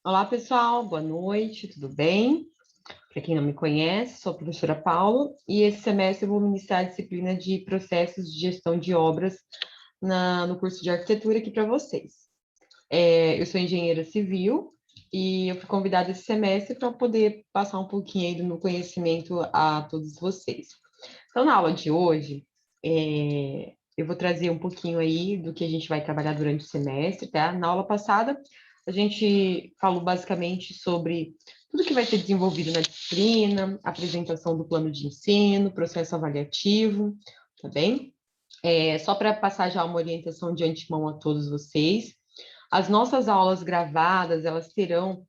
Olá, pessoal, boa noite, tudo bem? Para quem não me conhece, sou a professora Paula e esse semestre eu vou ministrar a disciplina de processos de gestão de obras no curso de arquitetura aqui para vocês. Eu sou engenheira civil e eu fui convidada esse semestre para poder passar um pouquinho aí do meu conhecimento a todos vocês. Então, na aula de hoje, eu vou trazer um pouquinho aí do que a gente vai trabalhar durante o semestre, tá? Na aula passada, a gente falou basicamente sobre tudo que vai ser desenvolvido na disciplina, apresentação do plano de ensino, processo avaliativo, tá bem? Só para passar já uma orientação de antemão a todos vocês, as nossas aulas gravadas, elas terão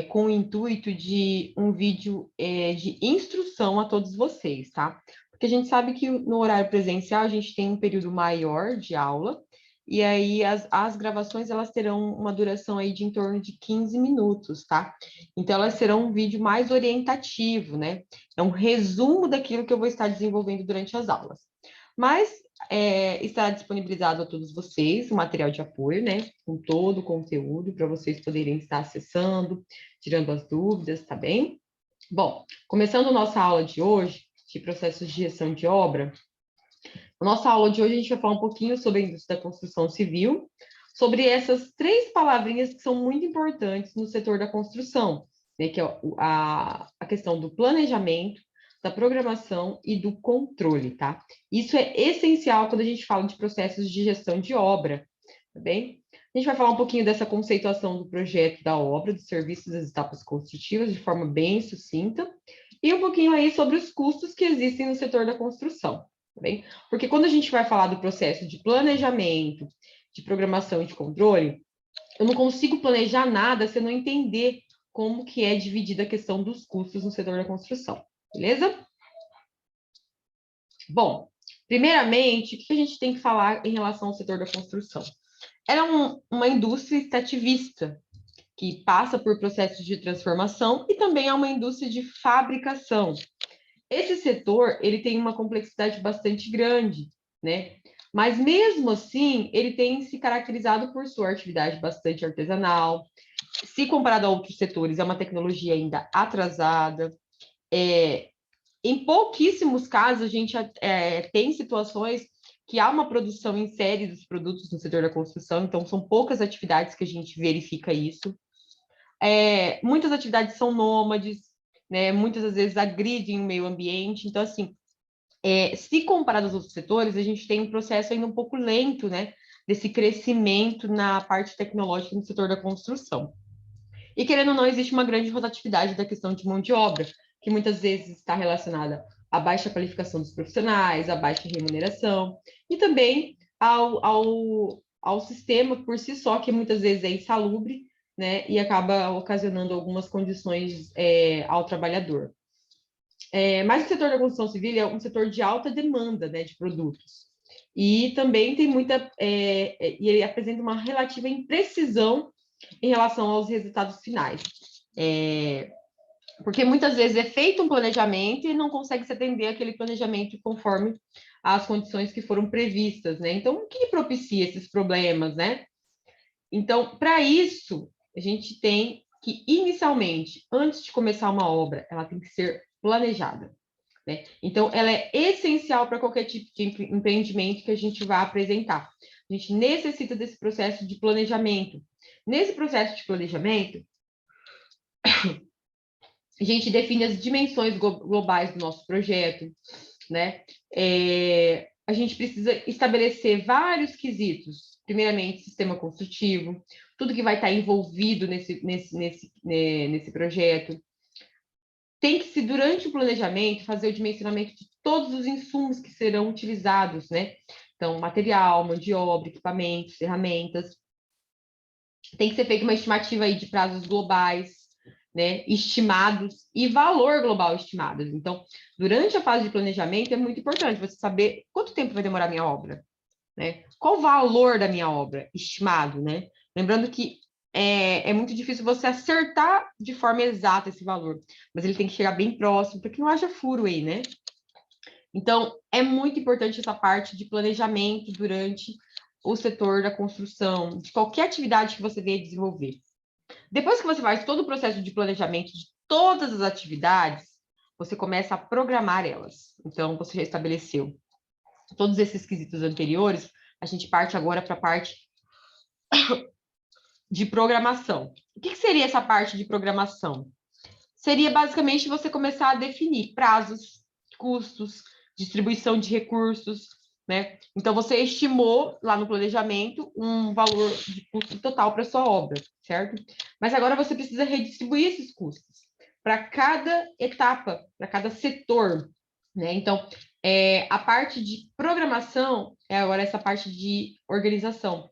com o intuito de um vídeo de instrução a todos vocês, tá? Porque a gente sabe que no horário presencial a gente tem um período maior de aula, e aí as gravações elas terão uma duração aí de em torno de 15 minutos, tá? Então elas serão um vídeo mais orientativo, né? É um resumo daquilo que eu vou estar desenvolvendo durante as aulas. Mas está disponibilizado a todos vocês o material de apoio, né? Com todo o conteúdo para vocês poderem estar acessando, tirando as dúvidas, tá bem? Bom, começando nossa aula de hoje, de processos de gestão de obra, a nossa aula de hoje a gente vai falar um pouquinho sobre a indústria da construção civil, sobre essas três palavrinhas que são muito importantes no setor da construção, né, que é a questão do planejamento, da programação e do controle, tá? Isso é essencial quando a gente fala de processos de gestão de obra, tá bem? A gente vai falar um pouquinho dessa conceituação do projeto da obra, dos serviços e das etapas construtivas, de forma bem sucinta, e um pouquinho aí sobre os custos que existem no setor da construção, tá bem? Porque quando a gente vai falar do processo de planejamento, de programação e de controle, eu não consigo planejar nada se eu não entender como que é dividida a questão dos custos no setor da construção, beleza? Bom, primeiramente, o que a gente tem que falar em relação ao setor da construção? Ela é uma indústria extrativista, que passa por processos de transformação e também é uma indústria de fabricação. Esse setor, ele tem uma complexidade bastante grande, né? Mas mesmo assim, ele tem se caracterizado por sua atividade bastante artesanal. Se comparado a outros setores, é uma tecnologia ainda atrasada. Em pouquíssimos casos, a gente tem situações que há uma produção em série dos produtos no setor da construção, então são poucas atividades que a gente verifica isso. Muitas atividades são nômades, né? Muitas das vezes agridem o meio ambiente. Então, assim, se comparado aos outros setores, a gente tem um processo ainda um pouco lento, né? Desse crescimento na parte tecnológica no setor da construção. E querendo ou não, existe uma grande rotatividade da questão de mão de obra, que muitas vezes está relacionada à baixa qualificação dos profissionais, à baixa remuneração, e também ao sistema por si só, que muitas vezes é insalubre, né, e acaba ocasionando algumas condições ao trabalhador. Mas o setor da construção civil é um setor de alta demanda, né, de produtos. E também tem e ele apresenta uma relativa imprecisão em relação aos resultados finais. Porque muitas vezes é feito um planejamento e não consegue se atender aquele planejamento conforme as condições que foram previstas, né? Então, o que propicia esses problemas, né? Então, para isso, a gente tem que, inicialmente, antes de começar uma obra, ela tem que ser planejada, né? Então, ela é essencial para qualquer tipo de empreendimento que a gente vai apresentar. A gente necessita desse processo de planejamento. Nesse processo de planejamento, a gente define as dimensões globais do nosso projeto, né? A gente precisa estabelecer vários quesitos. Primeiramente, sistema construtivo, tudo que vai estar envolvido nesse projeto. Tem que se, durante o planejamento, fazer o dimensionamento de todos os insumos que serão utilizados, né? Então, material, mão de obra, equipamentos, ferramentas. Tem que ser feita uma estimativa aí de prazos globais, né, estimados e valor global estimado. Então, durante a fase de planejamento, é muito importante você saber quanto tempo vai demorar a minha obra, né? Qual o valor da minha obra estimado, né? Lembrando que é muito difícil você acertar de forma exata esse valor, mas ele tem que chegar bem próximo para que não haja furo aí, né? Então, é muito importante essa parte de planejamento durante o setor da construção, de qualquer atividade que você venha desenvolver. Depois que você faz todo o processo de planejamento de todas as atividades, você começa a programar elas. Então, você já estabeleceu todos esses quesitos anteriores, a gente parte agora para a parte de programação. O que seria essa parte de programação? Seria basicamente você começar a definir prazos, custos, distribuição de recursos, né? Então, você estimou lá no planejamento um valor de custo total para sua obra, certo? Mas agora você precisa redistribuir esses custos para cada etapa, para cada setor, né? Então, a parte de programação é agora essa parte de organização.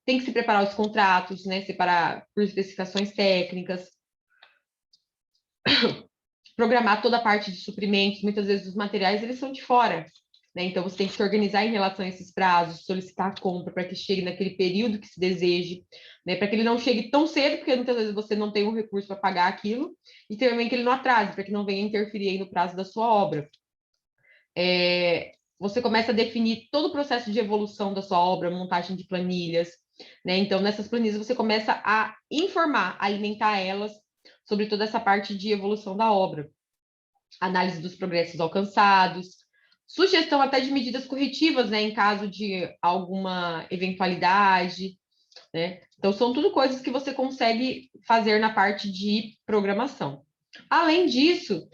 Tem que se preparar os contratos, né? Separar por especificações técnicas, programar toda a parte de suprimentos. Muitas vezes os materiais eles são de fora, né? Então você tem que se organizar em relação a esses prazos, solicitar a compra para que chegue naquele período que se deseje, né? Para que ele não chegue tão cedo, porque muitas vezes você não tem um recurso para pagar aquilo, e também que ele não atrase, para que não venha interferir aí no prazo da sua obra. Você começa a definir todo o processo de evolução da sua obra, montagem de planilhas, né? Então, nessas planilhas, você começa a informar, alimentar elas sobre toda essa parte de evolução da obra. Análise dos progressos alcançados, sugestão até de medidas corretivas, né, em caso de alguma eventualidade, né? Então, são tudo coisas que você consegue fazer na parte de programação. Além disso,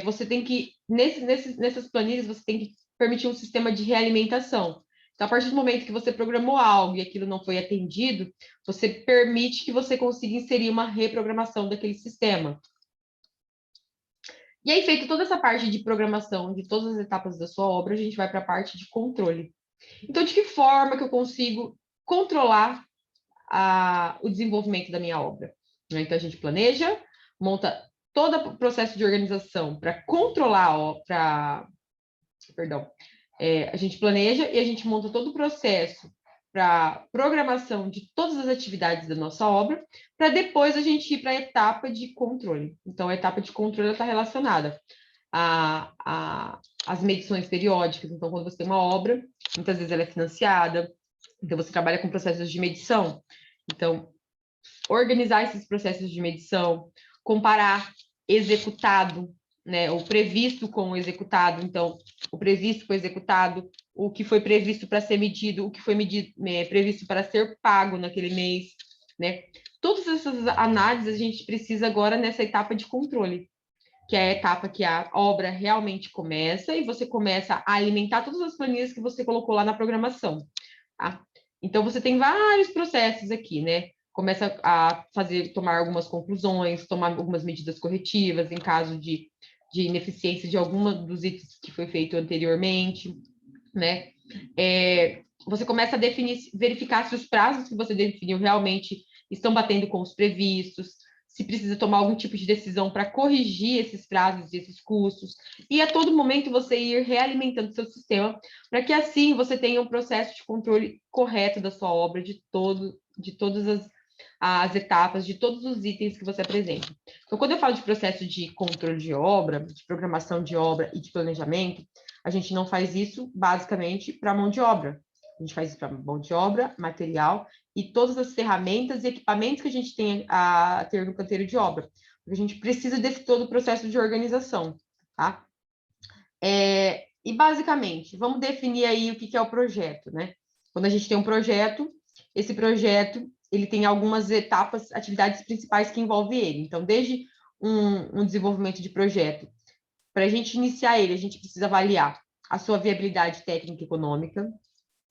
você tem que, nessas planilhas, você tem que permitir um sistema de realimentação. Então, a partir do momento que você programou algo e aquilo não foi atendido, você permite que você consiga inserir uma reprogramação daquele sistema. E aí, feito toda essa parte de programação de todas as etapas da sua obra, a gente vai para a parte de controle. Então, de que forma que eu consigo controlar o desenvolvimento da minha obra? Então, a gente planeja, monta todo o processo de organização para controlar, a gente planeja e a gente monta todo o processo para programação de todas as atividades da nossa obra, para depois a gente ir para a etapa de controle. Então, a etapa de controle está relacionada às medições periódicas. Então, quando você tem uma obra, muitas vezes ela é financiada, então você trabalha com processos de medição. Então, organizar esses processos de medição, comparar executado, né, o previsto com o executado, então, o previsto com o executado, o que foi previsto para ser medido, o que foi previsto para ser pago naquele mês, né? Todas essas análises a gente precisa agora nessa etapa de controle, que é a etapa que a obra realmente começa e você começa a alimentar todas as planilhas que você colocou lá na programação, tá? Então, você tem vários processos aqui, né? Começa a tomar algumas conclusões, tomar algumas medidas corretivas em caso de ineficiência de alguma dos itens que foi feito anteriormente, né? Você começa a verificar se os prazos que você definiu realmente estão batendo com os previstos, se precisa tomar algum tipo de decisão para corrigir esses prazos e esses custos, e a todo momento você ir realimentando seu sistema, para que assim você tenha um processo de controle correto da sua obra, de todas as etapas, de todos os itens que você apresenta. Então, quando eu falo de processo de controle de obra, de programação de obra e de planejamento, a gente não faz isso basicamente para mão de obra. A gente faz isso para mão de obra, material e todas as ferramentas e equipamentos que a gente tem a ter no canteiro de obra. Porque a gente precisa desse todo o processo de organização, tá? E basicamente, vamos definir aí o que é o projeto, né? Quando a gente tem um projeto, esse projeto ele tem algumas etapas, atividades principais que envolvem ele. Então, desde um desenvolvimento de projeto, para a gente iniciar ele, a gente precisa avaliar a sua viabilidade técnica e econômica.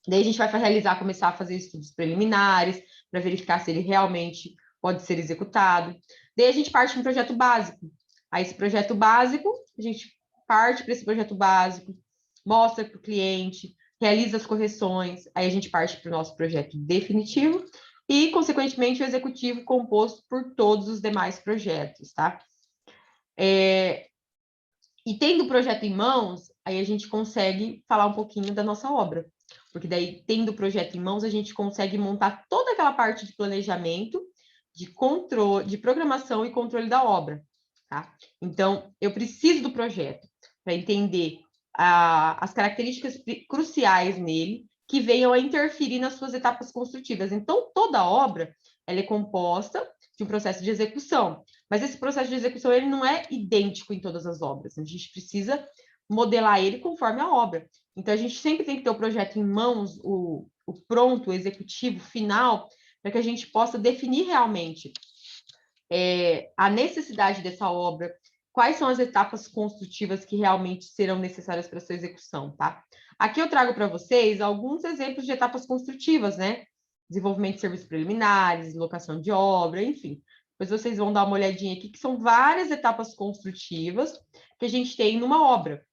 Daí a gente vai começar a fazer estudos preliminares para verificar se ele realmente pode ser executado. Daí a gente parte para um projeto básico. Aí esse projeto básico, a gente parte para esse projeto básico, mostra para o cliente, realiza as correções, aí a gente parte para o nosso projeto definitivo e, consequentemente, o executivo composto por todos os demais projetos, tá? E tendo o projeto em mãos, aí a gente consegue falar um pouquinho da nossa obra. Porque daí, tendo o projeto em mãos, a gente consegue montar toda aquela parte de planejamento, de controle, de programação e controle da obra, tá? Então, eu preciso do projeto para entender as características cruciais nele que venham a interferir nas suas etapas construtivas. Então, toda obra, ela é composta de um processo de execução. Mas esse processo de execução ele não é idêntico em todas as obras. A gente precisa modelar ele conforme a obra. Então, a gente sempre tem que ter o projeto em mãos, o pronto, o executivo final, para que a gente possa definir realmente a necessidade dessa obra, quais são as etapas construtivas que realmente serão necessárias para sua execução, tá? Aqui eu trago para vocês alguns exemplos de etapas construtivas, né? Desenvolvimento de serviços preliminares, locação de obra, enfim. Depois vocês vão dar uma olhadinha aqui, que são várias etapas construtivas que a gente tem numa obra.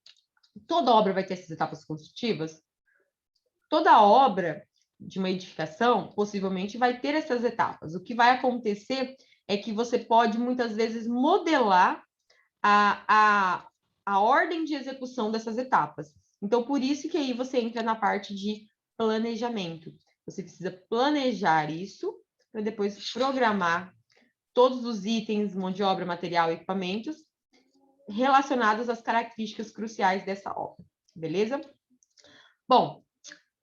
Toda obra vai ter essas etapas construtivas? Toda obra de uma edificação, possivelmente, vai ter essas etapas. O que vai acontecer é que você pode, muitas vezes, modelar a ordem de execução dessas etapas. Então, por isso que aí você entra na parte de planejamento. Você precisa planejar isso para depois programar todos os itens, mão de obra, material e equipamentos relacionados às características cruciais dessa obra. Beleza? Bom,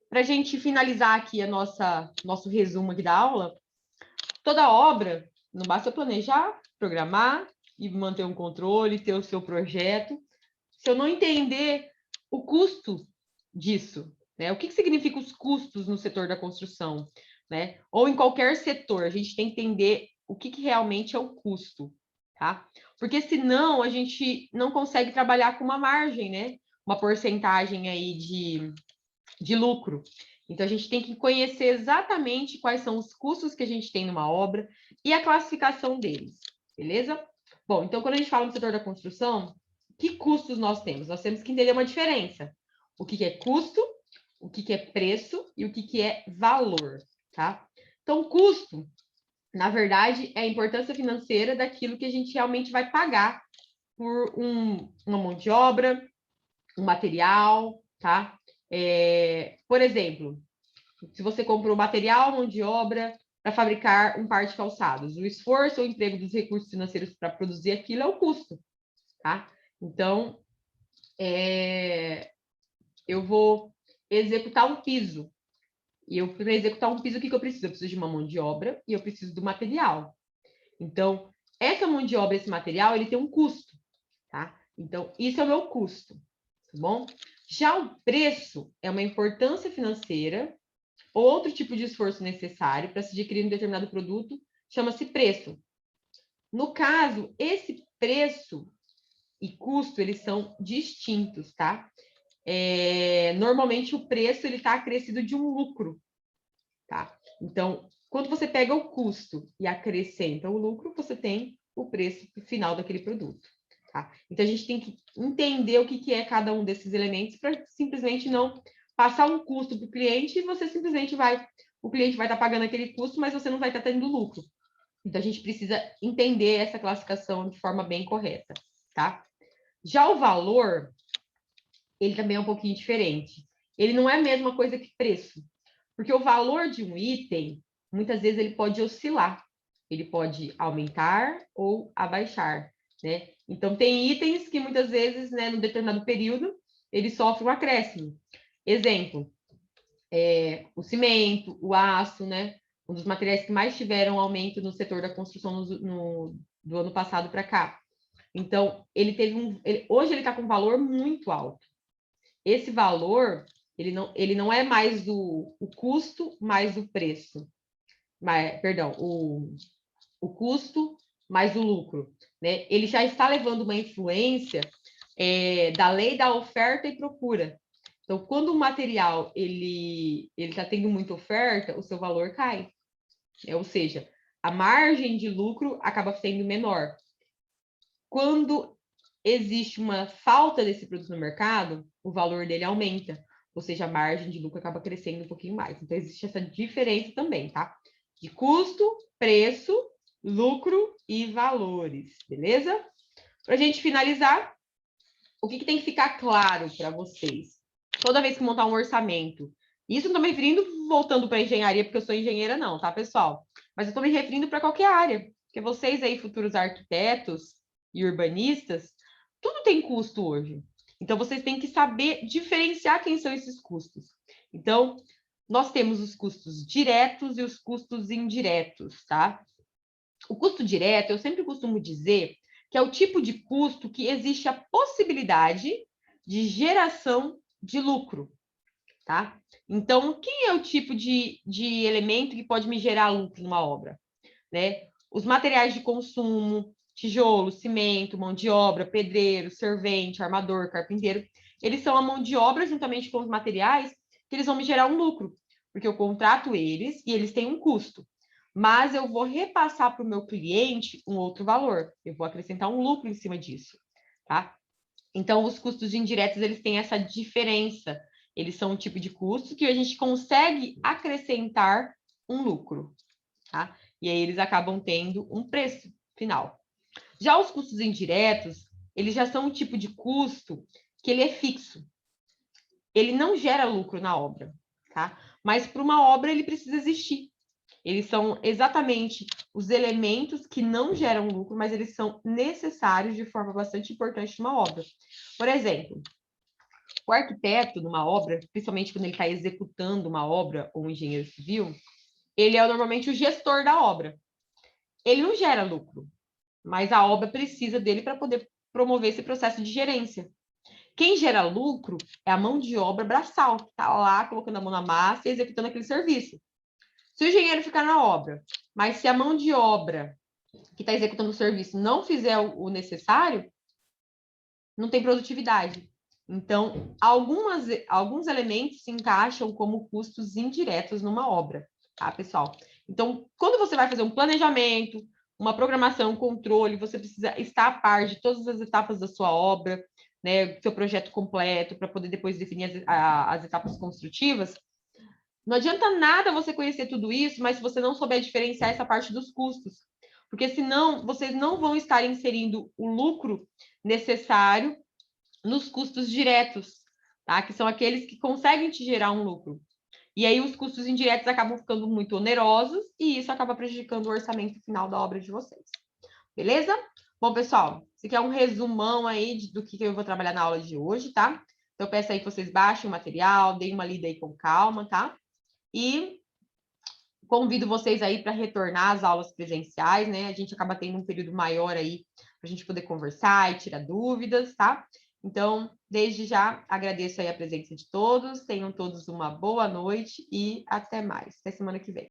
para a gente finalizar aqui nosso resumo aqui da aula, toda obra, não basta planejar, programar e manter um controle, ter o seu projeto. Se eu não entender o custo disso, né? O que significa os custos no setor da construção, né? Ou em qualquer setor, a gente tem que entender o que realmente é o custo, tá? Porque senão a gente não consegue trabalhar com uma margem, né? Uma porcentagem aí de lucro. Então, a gente tem que conhecer exatamente quais são os custos que a gente tem numa obra e a classificação deles, beleza? Bom, então, quando a gente fala no setor da construção, que custos nós temos? Nós temos que entender uma diferença. O que é custo, o que é preço e o que é valor, tá? Então, custo, na verdade, é a importância financeira daquilo que a gente realmente vai pagar por uma mão de obra, um material, tá? Por exemplo, se você comprou material, mão de obra para fabricar um par de calçados, o esforço ou emprego dos recursos financeiros para produzir aquilo é o custo, tá? Então, eu vou executar um piso. E para executar um piso, o que eu preciso? Eu preciso de uma mão de obra e eu preciso do material. Então, essa mão de obra, esse material, ele tem um custo, tá? Então, isso é o meu custo, tá bom? Já o preço é uma importância financeira, outro tipo de esforço necessário para se adquirir um determinado produto, chama-se preço. No caso, esse preço e custo, eles são distintos, tá? Normalmente, o preço está acrescido de um lucro, tá? Então, quando você pega o custo e acrescenta o lucro, você tem o preço final daquele produto. Tá? Então, a gente tem que entender o que é cada um desses elementos para simplesmente não passar um custo para o cliente e você simplesmente o cliente vai estar pagando aquele custo, mas você não vai estar tendo lucro. Então, a gente precisa entender essa classificação de forma bem correta, tá? Já o valor, ele também é um pouquinho diferente. Ele não é a mesma coisa que preço, porque o valor de um item, muitas vezes ele pode oscilar, ele pode aumentar ou abaixar, né? Então, tem itens que muitas vezes, né, num determinado período, ele sofre um acréscimo. Exemplo, o cimento, o aço, né? Um dos materiais que mais tiveram aumento no setor da construção do ano passado para cá. Então, ele teve hoje ele está com um valor muito alto. Esse valor, ele não é mais o custo mais o preço. Perdão, o custo mais o lucro, né? Ele já está levando uma influência da lei da oferta e procura. Então, quando o material ele está tendo muita oferta, o seu valor cai. Ou seja, a margem de lucro acaba sendo menor. Quando existe uma falta desse produto no mercado, o valor dele aumenta. Ou seja, a margem de lucro acaba crescendo um pouquinho mais. Então, existe essa diferença também, tá? De custo, preço, lucro e valores, beleza? Para a gente finalizar, o que tem que ficar claro para vocês? Toda vez que montar um orçamento, isso não estou me referindo voltando para a engenharia, porque eu sou engenheira não, tá, pessoal? Mas eu estou me referindo para qualquer área, porque vocês aí, futuros arquitetos e urbanistas, tudo tem custo hoje. Então, vocês têm que saber diferenciar quem são esses custos. Então, nós temos os custos diretos e os custos indiretos, tá? O custo direto, eu sempre costumo dizer que é o tipo de custo que existe a possibilidade de geração de lucro, tá? Então, o que é o tipo de elemento que pode me gerar lucro numa obra, né? Os materiais de consumo, tijolo, cimento, mão de obra, pedreiro, servente, armador, carpinteiro, eles são a mão de obra juntamente com os materiais que eles vão me gerar um lucro, porque eu contrato eles e eles têm um custo, mas eu vou repassar para o meu cliente um outro valor, eu vou acrescentar um lucro em cima disso, tá? Então, os custos indiretos, eles têm essa diferença, eles são um tipo de custo que a gente consegue acrescentar um lucro, tá? E aí eles acabam tendo um preço final. Já os custos indiretos, eles já são um tipo de custo que ele é fixo. Ele não gera lucro na obra, tá? Mas para uma obra ele precisa existir. Eles são exatamente os elementos que não geram lucro, mas eles são necessários de forma bastante importante numa obra. Por exemplo, o arquiteto numa obra, principalmente quando ele está executando uma obra, ou um engenheiro civil, ele é normalmente o gestor da obra. Ele não gera lucro, mas a obra precisa dele para poder promover esse processo de gerência. Quem gera lucro é a mão de obra braçal, que está lá colocando a mão na massa e executando aquele serviço. Se o engenheiro ficar na obra, mas se a mão de obra que está executando o serviço não fizer o necessário, não tem produtividade. Então, alguns elementos se encaixam como custos indiretos numa obra, tá, pessoal? Então, quando você vai fazer um planejamento, uma programação, um controle, você precisa estar a par de todas as etapas da sua obra, né, seu projeto completo, para poder depois definir as etapas construtivas. Não adianta nada você conhecer tudo isso, mas se você não souber diferenciar essa parte dos custos, porque senão vocês não vão estar inserindo o lucro necessário nos custos diretos, tá? Que são aqueles que conseguem te gerar um lucro. E aí os custos indiretos acabam ficando muito onerosos e isso acaba prejudicando o orçamento final da obra de vocês. Beleza? Bom, pessoal, esse aqui é um resumão aí do que eu vou trabalhar na aula de hoje, tá? Então, eu peço aí que vocês baixem o material, deem uma lida aí com calma, tá? E convido vocês aí para retornar às aulas presenciais, né? A gente acaba tendo um período maior aí para a gente poder conversar e tirar dúvidas, tá? Então, desde já, agradeço aí a presença de todos, tenham todos uma boa noite e até mais. Até semana que vem.